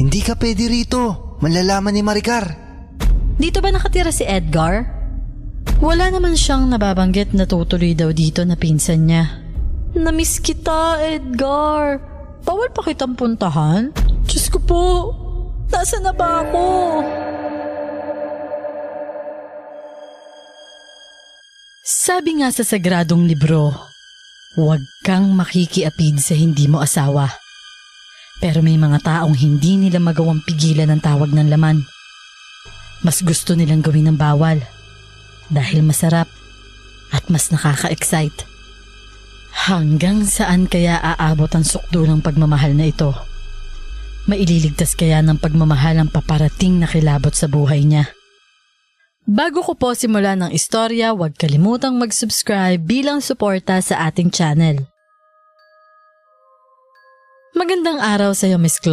Hindi ka pwede rito. Malalaman ni Maricar. Dito ba nakatira si Edgar? Wala naman siyang nababanggit na tutuloy daw dito na pinsan niya. Namiss kita, Edgar. Bawal pa kitang puntahan? Diyos ko po, nasaan na ba ako? Sabi nga sa sagradong libro, huwag kang makikiapid sa hindi mo asawa. Pero may mga taong hindi nila magawang pigilan ang tawag ng laman. Mas gusto nilang gawin ng bawal dahil masarap at mas nakaka-excite. Hanggang saan kaya aabot ang sukdo ng pagmamahal na ito? Maililigtas kaya ng pagmamahal ang paparating na kilabot sa buhay niya? Bago ko po simulan ng istorya, huwag kalimutang mag-subscribe bilang suporta sa ating channel. Magandang araw sa iyo, Miss Chloe.